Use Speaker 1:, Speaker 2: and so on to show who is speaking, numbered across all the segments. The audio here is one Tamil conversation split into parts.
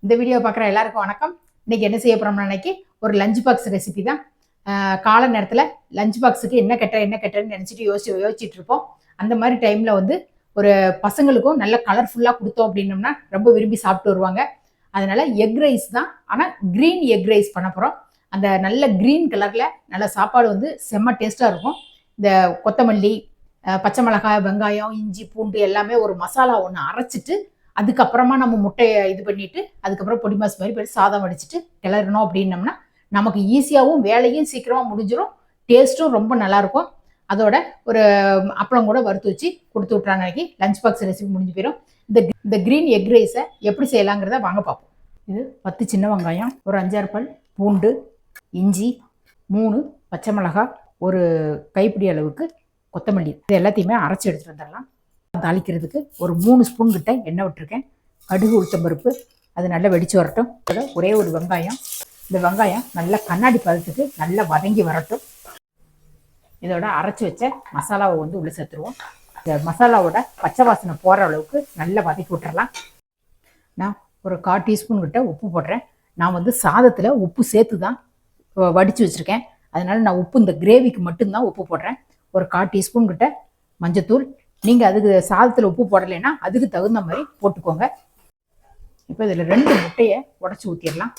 Speaker 1: இந்த வீடியோ பார்க்குற எல்லாருக்கும் வணக்கம். இன்னைக்கு என்ன செய்ய போறோம்னா, இன்னைக்கு ஒரு லஞ்ச் பாக்ஸ் ரெசிபி தான். காலை நேரத்தில் லஞ்ச் பாக்ஸுக்கு என்ன கெட்டன்னு நினச்சிட்டு யோசிச்சுட்டு இருப்போம். அந்த மாதிரி டைமில் வந்து ஒரு பசங்களுக்கும் நல்ல கலர்ஃபுல்லாக கொடுத்தோம் அப்படின்னோம்னா ரொம்ப விரும்பி சாப்பிட்டு வருவாங்க. அதனால எக் ரைஸ் தான், ஆனால் க்ரீன் எக் ரைஸ் பண்ண போகிறோம். அந்த நல்ல க்ரீன் கலரில் நல்ல சாப்பாடு வந்து செம்ம டேஸ்ட்டாக இருக்கும். இந்த கொத்தமல்லி, பச்சை மிளகாய், வெங்காயம், இஞ்சி, பூண்டு எல்லாமே ஒரு மசாலா ஒன்று அரைச்சிட்டு அதுக்கப்புறமா நம்ம முட்டையை இது பண்ணிட்டு அதுக்கப்புறம் பொடி மாஸ் மாதிரி போய் சாதம் வடிச்சிட்டு கிளறணும் அப்படின்னம்னா நமக்கு ஈஸியாகவும் வேலையும் சீக்கிரமாக முடிஞ்சிடும், டேஸ்ட்டும் ரொம்ப நல்லாயிருக்கும். அதோட ஒரு அப்பளம் கூட வறுத்து வச்சு கொடுத்து விட்றாங்க. அன்னைக்கு லஞ்ச் பாக்ஸ் ரெசிபி முடிஞ்சு போயிடும். இந்த க்ரீன் எக் ரைஸை எப்படி செய்யலாங்கிறத வாங்க பார்ப்போம். இது 10 சின்ன வெங்காயம், ஒரு 5-6 பல் பூண்டு, இஞ்சி, 3 பச்சை மிளகாய், ஒரு கைப்பிடி அளவுக்கு கொத்தமல்லி, இது எல்லாத்தையுமே அரைச்சி எடுத்துகிட்டு வந்துடலாம். தாளிக்கிறதுக்கு ஒரு 3 ஸ்பூன் கிட்ட எண்ணெய் விட்டுருக்கேன். கடுகு, உளுத்தம்பருப்பு அது நல்லா வெடிச்சு வரட்டும். ஒரே ஒரு வெங்காயம், இந்த வெங்காயம் நல்லா கண்ணாடி பதத்துக்கு நல்லா வதங்கி வரட்டும். இதோட அரைச்சி வச்ச மசாலாவை வந்து உள்ளே சேர்த்துருவோம். இந்த மசாலாவோட பச்சை வாசனை போகிற அளவுக்கு நல்லா வதக்கி விட்டுறலாம். நான் ஒரு 1/4 டீஸ்பூன் கிட்ட உப்பு போடுறேன். நான் வந்து சாதத்தில் உப்பு சேர்த்து தான் வடித்து வச்சுருக்கேன். அதனால நான் உப்பு இந்த கிரேவிக்கு மட்டும்தான் உப்பு போடுறேன். ஒரு 1/4 டீஸ்பூன் கிட்ட மஞ்சத்தூள். நீங்கள் அதுக்கு சாதத்தில் உப்பு போடலைன்னா அதுக்கு தகுந்த மாதிரி போட்டுக்கோங்க. இப்போ இதில் 2 முட்டையை உடச்சி ஊற்றிடலாம்.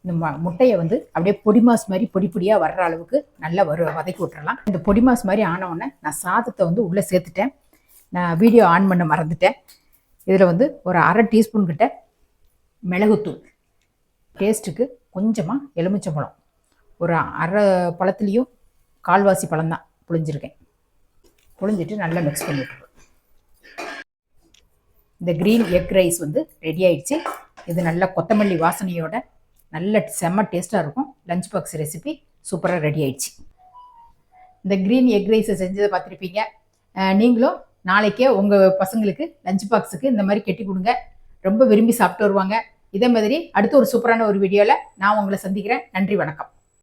Speaker 1: இந்த முட்டையை வந்து அப்படியே பொடி மாஸ் மாதிரி பொடி பொடியாக வர்ற அளவுக்கு நல்லா வதக்கி விட்டுறலாம். இந்த பொடி மாஸ் மாதிரி ஆனவுடனே நான் சாதத்தை வந்து உள்ளே சேர்த்துட்டேன். நான் வீடியோ ஆன் பண்ண மறந்துட்டேன். இதில் வந்து ஒரு 1/2 டீஸ்பூன் கிட்ட மிளகுத்தூள், டேஸ்ட்டுக்கு கொஞ்சமாக எலுமிச்சம்பழம், ஒரு 1/2 பழத்துலேயும் 1/4 பழம் தான் புழிஞ்சிருக்கேன். புழிஞ்சிட்டு நல்லா மிக்ஸ் பண்ணிவிட்டுருக்கேன். இந்த க்ரீன் எக் ரைஸ் வந்து ரெடி ஆயிடுச்சு. இது நல்ல கொத்தமல்லி வாசனையோட நல்ல செம்ம டேஸ்ட்டாக இருக்கும். லஞ்ச் பாக்ஸ் ரெசிபி சூப்பராக ரெடி ஆயிடுச்சு. இந்த க்ரீன் எக் ரைஸை செஞ்சதை பார்த்துருப்பீங்க. நீங்களும் நாளைக்கே உங்கள் பசங்களுக்கு லஞ்ச் பாக்ஸுக்கு இந்த மாதிரி கெட்டி கொடுங்க, ரொம்ப விரும்பி சாப்பிட்டு வருவாங்க. இதே மாதிரி அடுத்த ஒரு சூப்பரான ஒரு வீடியோவில் நான் உங்களை சந்திக்கிறேன். நன்றி, வணக்கம்.